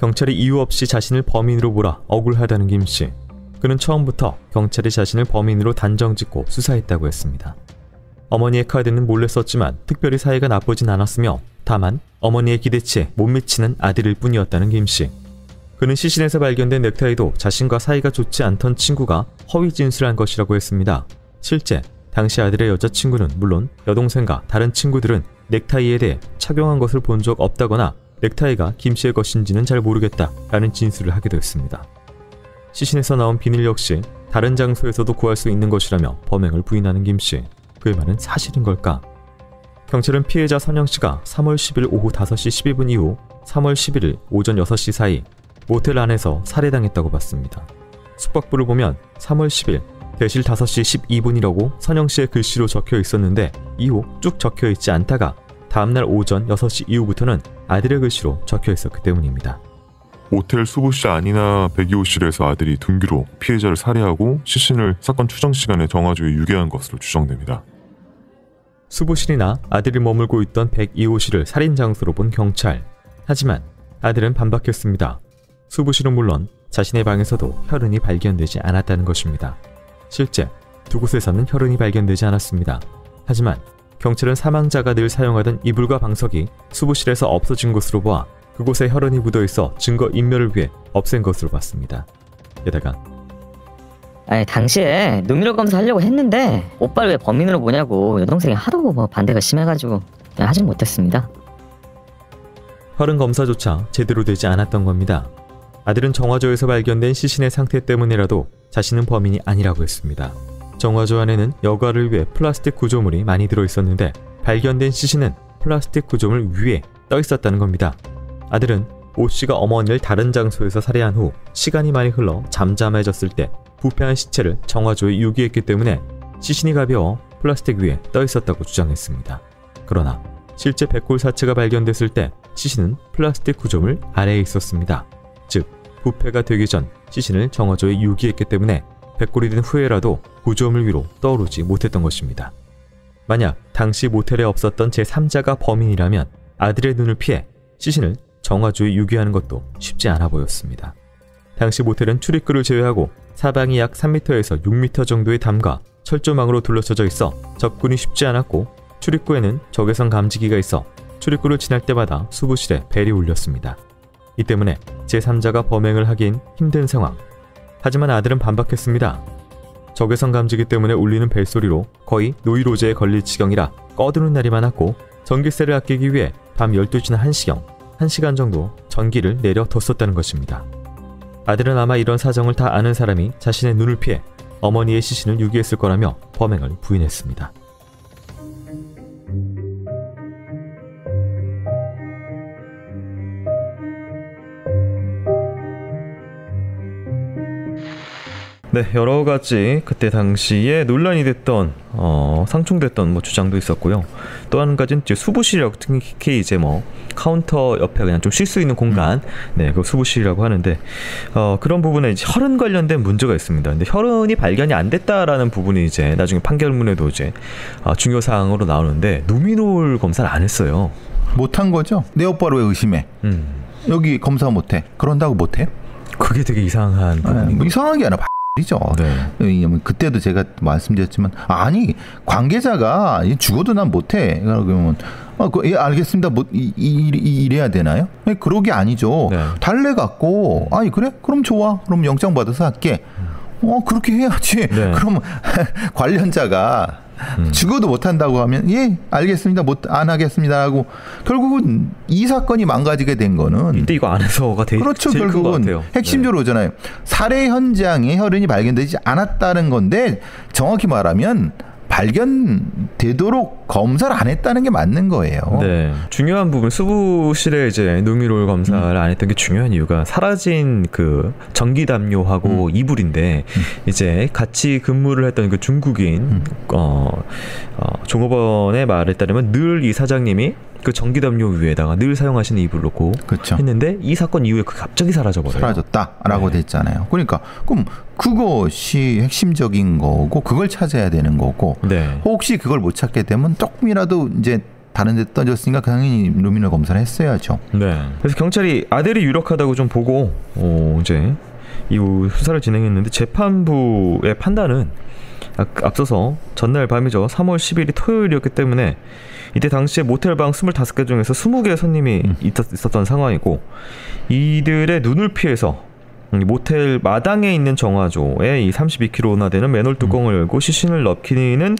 경찰이 이유 없이 자신을 범인으로 몰아 억울하다는 김 씨. 그는 처음부터 경찰이 자신을 범인으로 단정짓고 수사했다고 했습니다. 어머니의 카드는 몰래 썼지만 특별히 사이가 나쁘진 않았으며 다만 어머니의 기대치에 못 미치는 아들일 뿐이었다는 김 씨. 그는 시신에서 발견된 넥타이도 자신과 사이가 좋지 않던 친구가 허위 진술한 것이라고 했습니다. 실제 당시 아들의 여자친구는 물론 여동생과 다른 친구들은 넥타이에 대해 착용한 것을 본 적 없다거나 넥타이가 김 씨의 것인지는 잘 모르겠다라는 진술을 하기도 했습니다. 시신에서 나온 비닐 역시 다른 장소에서도 구할 수 있는 것이라며 범행을 부인하는 김 씨. 그의 말은 사실인 걸까? 경찰은 피해자 선영 씨가 3월 10일 오후 5시 12분 이후 3월 11일 오전 6시 사이 모텔 안에서 살해당했다고 봤습니다. 숙박부를 보면 3월 10일 대실 5시 12분이라고 선영 씨의 글씨로 적혀 있었는데 이후 쭉 적혀 있지 않다가 다음날 오전 6시 이후부터는 아들의 글씨로 적혀 있었기 때문입니다. 모텔 수부실 안이나 102호실에서 아들이 둔기로 피해자를 살해하고 시신을 사건 추정 시간에 정화조에 유기한 것으로 추정됩니다. 수부실이나 아들이 머물고 있던 102호실을 살인 장소로 본 경찰. 하지만 아들은 반박했습니다. 수부실은 물론 자신의 방에서도 혈흔이 발견되지 않았다는 것입니다. 실제 두 곳에서는 혈흔이 발견되지 않았습니다. 하지만 경찰은 사망자가 늘 사용하던 이불과 방석이 수부실에서 없어진 것으로 보아 그곳에 혈흔이 묻어있어 증거 인멸을 위해 없앤 것으로 봤습니다. 게다가 당시에 눈밀 검사하려고 했는데 오빠를 왜 범인으로 보냐고 여동생이 하도 반대가 심해가지고 하진 못했습니다. 혈흔 검사조차 제대로 되지 않았던 겁니다. 아들은 정화조에서 발견된 시신의 상태 때문이라도 자신은 범인이 아니라고 했습니다. 정화조 안에는 여과를 위해 플라스틱 구조물이 많이 들어있었는데 발견된 시신은 플라스틱 구조물 위에 떠 있었다는 겁니다. 아들은 오 씨가 어머니를 다른 장소에서 살해한 후 시간이 많이 흘러 잠잠해졌을 때 부패한 시체를 정화조에 유기했기 때문에 시신이 가벼워 플라스틱 위에 떠 있었다고 주장했습니다. 그러나 실제 백골 사체가 발견됐을 때 시신은 플라스틱 구조물 아래에 있었습니다. 즉 부패가 되기 전 시신을 정화조에 유기했기 때문에 백골이 된 후에라도 구조물 위로 떠오르지 못했던 것입니다. 만약 당시 모텔에 없었던 제3자가 범인이라면 아들의 눈을 피해 시신을 정화조에 유기하는 것도 쉽지 않아 보였습니다. 당시 모텔은 출입구를 제외하고 사방이 약 3m에서 6m 정도의 담과 철조망으로 둘러쳐져 있어 접근이 쉽지 않았고 출입구에는 적외선 감지기가 있어 출입구를 지날 때마다 수부실에 벨이 울렸습니다. 이 때문에 제3자가 범행을 하긴 힘든 상황. 하지만 아들은 반박했습니다. 적외선 감지기 때문에 울리는 벨소리로 거의 노이로제에 걸릴 지경이라 꺼두는 날이 많았고 전기세를 아끼기 위해 밤 12시나 1시경 1시간 정도 전기를 내려뒀었다는 것입니다. 아들은 아마 이런 사정을 다 아는 사람이 자신의 눈을 피해 어머니의 시신을 유기했을 거라며 범행을 부인했습니다. 네, 여러 가지 그때 당시에 논란이 됐던 상충됐던 주장도 있었고요. 또 한 가지는 이제 수부실이라고, 특히 이제 카운터 옆에 그냥 좀 쉴 수 있는 공간, 네, 그 수부실이라고 하는데 그런 부분에 이제 혈흔 관련된 문제가 있습니다. 근데 혈흔이 발견이 안 됐다라는 부분이 이제 나중에 판결문에도 이제 중요 사항으로 나오는데 루미놀 검사를 안 했어요. 못한 거죠. 내 오빠를 왜 의심해? 여기 검사 못해. 그런다고 못해? 그게 되게 이상한 부분인 거죠. 이상한 게 아니라 이죠. 네. 그때도 제가 말씀드렸지만 아니 관계자가 죽어도 난 못해. 그러면 예, 알겠습니다. 이래야 되나요? 그러게 아니죠. 네. 달래 갖고 아니 그래? 그럼 좋아. 그럼 영장 받아서 할게. 그렇게 해야지. 네. 그럼 관련자가 죽어도 못한다고 하면 예 알겠습니다 안 하겠습니다 하고 결국은 이 사건이 망가지게 된 거는 이때 이거 안 해서가 그렇죠. 결국은 핵심적으로 오잖아요. 살해 현장에 혈흔이 발견되지 않았다는 건데 정확히 말하면 발견되도록 검사를 안 했다는 게 맞는 거예요. 네. 중요한 부분 수부실에 이제 루미놀 검사를 안 했던 게 중요한 이유가 사라진 그 전기 담요하고 이불인데 이제 같이 근무를 했던 그 중국인 종업원의 말에 따르면 늘 이 사장님이 그 전기 담요 위에다가 늘 사용하시는 이불을 놓고 그렇죠. 했는데 이 사건 이후에 그 갑자기 사라져버려요. 사라졌다라고 됐잖아요. 그러니까 그럼 그것이 핵심적인 거고 그걸 찾아야 되는 거고 혹시 그걸 못 찾게 되면 조금이라도 이제 다른 데 떠졌으니까 당연히 루미놀 검사를 했어야죠. 네. 그래서 경찰이 아들이 유력하다고 좀 보고 이제 이후 수사를 진행했는데 재판부의 판단은 앞서서 전날 밤이죠. 3월 10일이 토요일이었기 때문에 이때 당시에 모텔방 25개 중에서 20개의 손님이 있었던 상황이고 이들의 눈을 피해서 모텔 마당에 있는 정화조에 이 32kg나 되는 맨홀 뚜껑을 열고 시신을 넣기는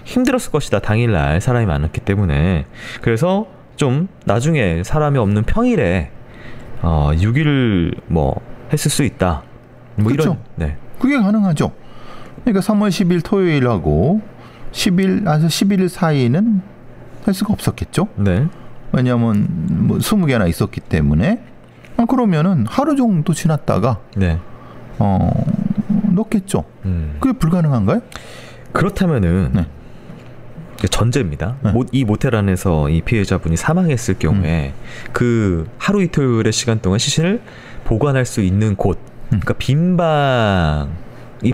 힘들었을 것이다. 당일날 사람이 많았기 때문에. 그래서 좀 나중에 사람이 없는 평일에 유기를 했을 수 있다. 그렇죠. 이런. 네. 그게 가능하죠. 그러니까 3월 10일 토요일하고 11일 사이는 할 수가 없었겠죠. 네. 왜냐하면 20개나 있었기 때문에 그러면은 하루 정도 지났다가 넣겠죠. 그게 불가능한가요? 그렇다면은 전제입니다. 이 모텔 안에서 이 피해자분이 사망했을 경우에 그 하루 이틀의 시간 동안 시신을 보관할 수 있는 곳, 그러니까 빈방이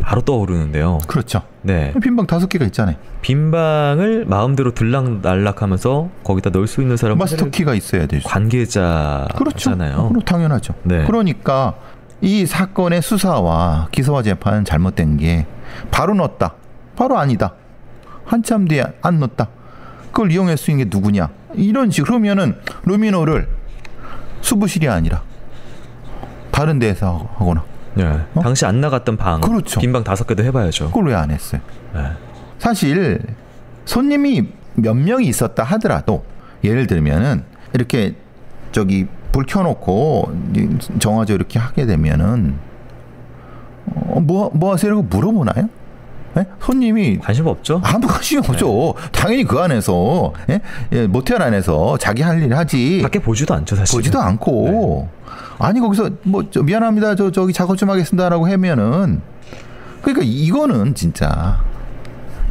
바로 떠오르는데요. 그렇죠. 네. 빈방 5개가 있잖아요. 빈방을 마음대로 들락날락하면서 거기다 넣을 수 있는 사람은 마스터키가 있어야 되죠. 관계자잖아요. 그렇죠. 당연하죠. 네. 그러니까 이 사건의 수사와 기소와 재판은 잘못된 게 바로 넣었다. 바로 아니다. 한참 뒤에 안 넣었다. 그걸 이용할 수 있는 게 누구냐. 이런 식으로 그러면은 루미놀을 수부실이 아니라 다른 데에서 하거나. 네. 당시 안 나갔던 방. 그렇죠. 빈방 5개도 해봐야죠. 그걸 왜 안 했어요? 네. 사실 손님이 몇 명이 있었다 하더라도 예를 들면은 이렇게 불 켜놓고 정화조 이렇게 하게 되면은 뭐 하세요라고 물어보나요? 네? 손님이 관심 없죠? 아무 관심이 없죠. 당연히 그 안에서 모텔 안에서 자기 할 일 하지. 밖에 보지도 않죠, 사실. 보지도 않고. 아니 거기서 미안합니다. 저기 작업 좀 하겠습니다라고 하면은 그러니까 이거는 진짜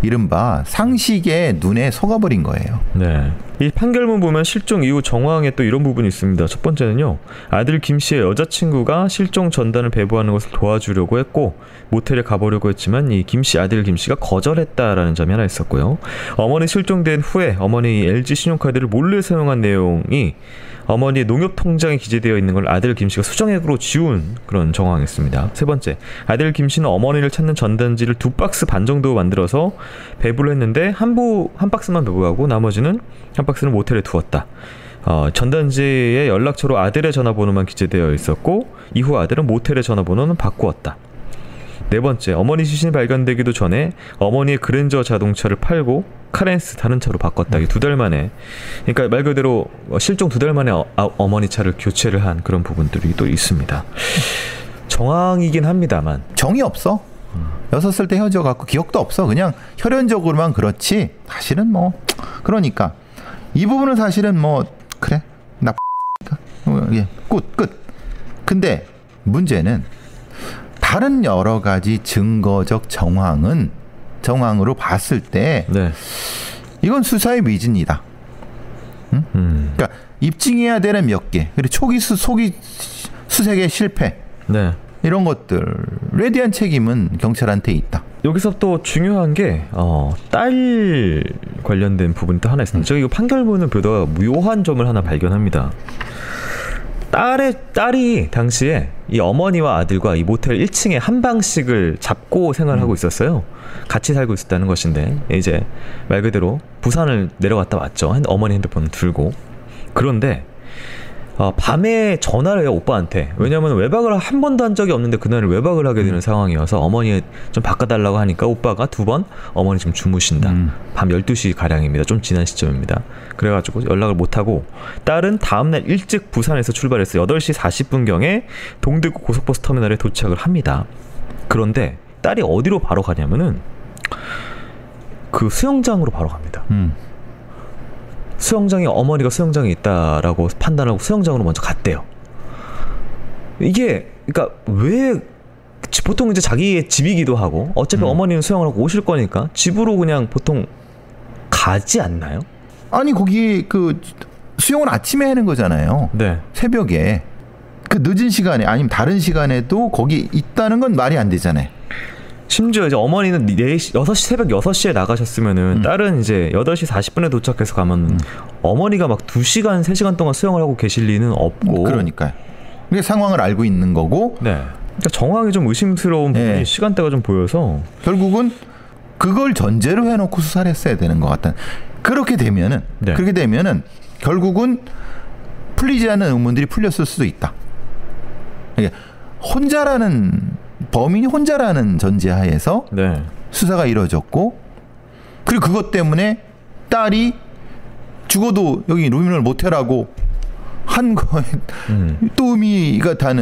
이른바 상식의 눈에 속아버린 거예요. 네. 이 판결문 보면 실종 이후 정황에 또 이런 부분이 있습니다. 첫 번째는요. 아들 김 씨의 여자친구가 실종 전단을 배부하는 것을 도와주려고 했고 모텔에 가보려고 했지만 이 김 씨 아들 김 씨가 거절했다라는 점이 하나 있었고요. 어머니 실종된 후에 어머니 LG 신용카드를 몰래 사용한 내용이 어머니의 농협 통장에 기재되어 있는 걸 아들 김 씨가 수정액으로 지운 그런 정황이었습니다. 세 번째, 아들 김 씨는 어머니를 찾는 전단지를 2박스 반 정도 만들어서 배부를 했는데 한 박스만 배부하고 나머지는 한 박스는 모텔에 두었다. 전단지에 연락처로 아들의 전화번호만 기재되어 있었고 이후 아들은 모텔의 전화번호는 바꾸었다. 네 번째, 어머니 시신이 발견되기도 전에 어머니의 그랜저 자동차를 팔고 카렌스 다른 차로 바꿨다. 2달 만에, 그러니까 말 그대로 실종 2달 만에 어머니 차를 교체를 한 그런 부분들이 또 있습니다. 정황이긴 합니다만 정이 없어. 6살 때 헤어져 갖고 기억도 없어. 그냥 혈연적으로만 그렇지 사실은 뭐 그러니까 이 부분은 사실은 뭐 그래 나 예, 끝. 근데 문제는 다른 여러 가지 증거적 정황으로 봤을 때 네. 이건 수사의 미진이다. 응? 그러니까 입증해야 되는 몇 개, 그리고 초기 수색의 실패, 네. 이런 것들에 대한 책임은 경찰한테 있다. 여기서 또 중요한 게 딸 관련된 부분이 또 하나 있습니다. 저기 이거 판결문을 보다가 묘한 점을 하나 발견합니다. 딸이 당시에 이 어머니와 아들과 이 모텔 1층에 한 방씩을 잡고 생활하고 있었어요. 같이 살고 있었다는 것인데 이제 말 그대로 부산을 내려갔다 왔죠. 어머니 핸드폰을 들고. 그런데 밤에 전화를 해요, 오빠한테. 왜냐면 외박을 한 번도 한 적이 없는데 그날은 외박을 하게 되는 상황이어서 어머니 좀 바꿔달라고 하니까 오빠가 2번 어머니 지금 주무신다. 밤 12시 가량입니다. 좀 지난 시점입니다. 그래가지고 연락을 못하고 딸은 다음날 일찍 부산에서 출발해서 8시 40분경에 동대구 고속버스 터미널에 도착을 합니다. 그런데 딸이 어디로 바로 가냐면은 그 수영장으로 바로 갑니다. 수영장에 어머니가 수영장에 있다라고 판단하고 수영장으로 먼저 갔대요. 이게 그러니까 왜 보통 이제 자기의 집이기도 하고 어차피 어머니는 수영을 하고 오실 거니까 집으로 그냥 보통 가지 않나요? 아니 거기 그 수영은 아침에 하는 거잖아요. 네. 새벽에 그 늦은 시간에 아니면 다른 시간에도 거기 있다는 건 말이 안 되잖아요. 심지어 이제 어머니는 6시, 새벽 6시에 나가셨으면은 딸은 이제 8시 40분에 도착해서 가면 어머니가 막 2시간, 3시간 동안 수영을 하고 계실 리는 없고. 그러니까요. 이게 상황을 알고 있는 거고. 네. 그러니까 정황이 좀 의심스러운 부분이 네. 시간대가 좀 보여서 결국은 그걸 전제로 해놓고 수사를 했어야 되는 것 같다. 그렇게 되면은 결국은 풀리지 않는 의문들이 풀렸을 수도 있다. 그러니까 범인이 혼자라는 전제하에서 네. 수사가 이루어졌고, 그리고 그것 때문에 딸이 죽어도 여기 루미널 모텔하고 한 거에 또 의미가 다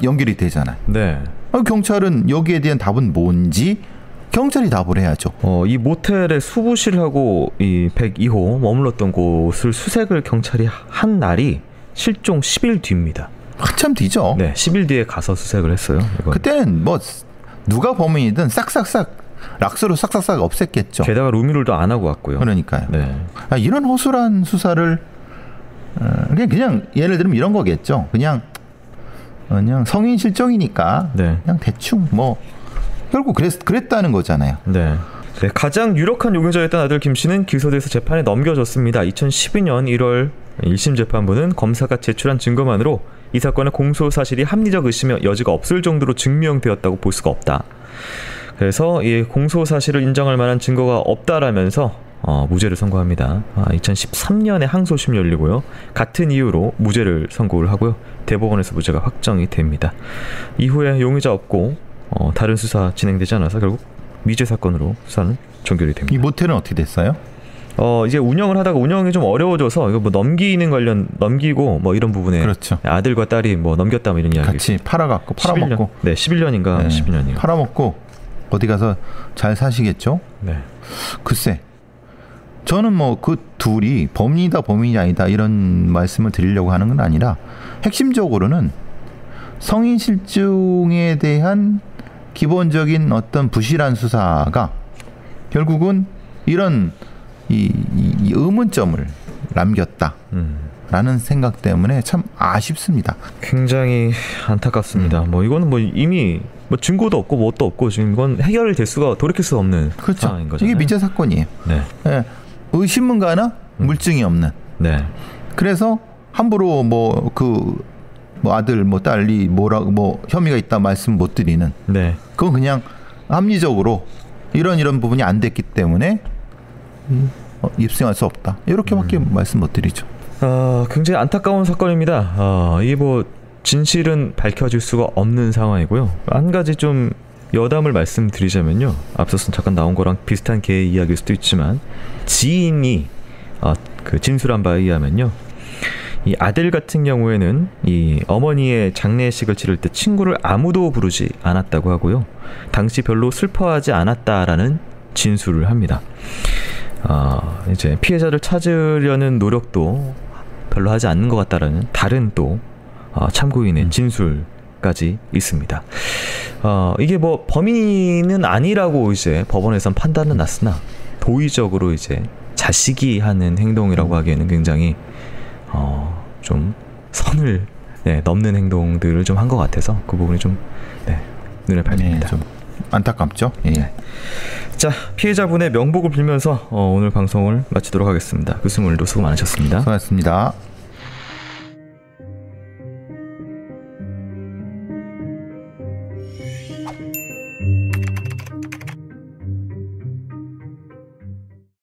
연결이 되잖아요. 네. 경찰은 여기에 대한 답은 뭔지 경찰이 답을 해야죠. 이 모텔의 수부실하고 이 102호 머물렀던 곳을 수색을 경찰이 한 날이 실종 10일 뒤입니다. 한참 뒤죠. 네, 10일 뒤에 가서 수색을 했어요. 이건. 그때는 뭐 누가 범인이든 락스로 싹싹 없앴겠죠. 게다가 루미롤도 안 하고 왔고요. 그러니까요. 네. 이런 허술한 수사를 그냥 예를 들면 이런 거겠죠. 그냥 성인 실종이니까 네. 그냥 대충 뭐 결국 그랬다는 거잖아요. 네. 네, 가장 유력한 용의자였던 아들 김 씨는 기소돼서 재판에 넘겨졌습니다. 2012년 1월 1심 재판부는 검사가 제출한 증거만으로 이 사건의 공소 사실이 합리적 의심의 여지가 없을 정도로 증명되었다고 볼 수가 없다. 그래서 이 공소 사실을 인정할 만한 증거가 없다라면서 무죄를 선고합니다. 2013년에 항소심이 열리고요. 같은 이유로 무죄를 선고를 하고요. 대법원에서 무죄가 확정이 됩니다. 이후에 용의자 없고 다른 수사 진행되지 않아서 결국 미제 사건으로 수사는 종결이 됩니다. 이 모텔은 어떻게 됐어요? 이제 운영을 하다가 운영이 좀 어려워져서 이거 뭐 넘기고 뭐 이런 부분에 그렇죠. 아들과 딸이 뭐 넘겼다 뭐 이런 이야기. 같이 팔아먹고. 11년인가 네, 12년이요. 팔아먹고 어디 가서 잘 사시겠죠? 네. 글쎄, 저는 뭐 그 둘이 범인이 아니다 이런 말씀을 드리려고 하는 건 아니라 핵심적으로는 성인 실종에 대한 기본적인 어떤 부실한 수사가 결국은 이런 이 의문점을 남겼다라는 생각 때문에 참 아쉽습니다. 굉장히 안타깝습니다. 뭐 이거는 뭐 이미 뭐 증거도 없고 뭣도 없고 지금 이건 해결될 수가 돌이킬 수 없는 그렇죠. 상황인 거잖아요. 이게 미제 사건이에요. 네. 네. 의심문가 하나 물증이 없는. 네. 그래서 함부로 뭐 아들 뭐 딸이 뭐 혐의가 있다 말씀 못 드리는. 네. 그건 그냥 합리적으로 이런 부분이 안 됐기 때문에 입증할 수 없다. 이렇게밖에 말씀 못 드리죠. 굉장히 안타까운 사건입니다. 이게 뭐 진실은 밝혀질 수가 없는 상황이고요. 한 가지 좀 여담을 말씀드리자면요. 앞서서 잠깐 나온 거랑 비슷한 개의 이야기일 수도 있지만 지인이 그 진술한 바에 의하면요. 이 아들 같은 경우에는 이 어머니의 장례식을 치를 때 친구를 아무도 부르지 않았다고 하고요. 당시 별로 슬퍼하지 않았다라는 진술을 합니다. 이제 피해자를 찾으려는 노력도 별로 하지 않는 것 같다라는 다른 또 참고인의 진술까지 있습니다. 이게 뭐 범인은 아니라고 이제 법원에선 판단은 났으나 도의적으로 이제 자식이 하는 행동이라고 하기에는 굉장히 좀 선을 넘는 행동들을 좀 한 것 같아서 그 부분이 좀 눈에 밟힙니다. 좀 안타깝죠. 예. 자, 피해자분의 명복을 빌면서 오늘 방송을 마치도록 하겠습니다. 교수님 오늘도 수고 많으셨습니다. 수고하셨습니다.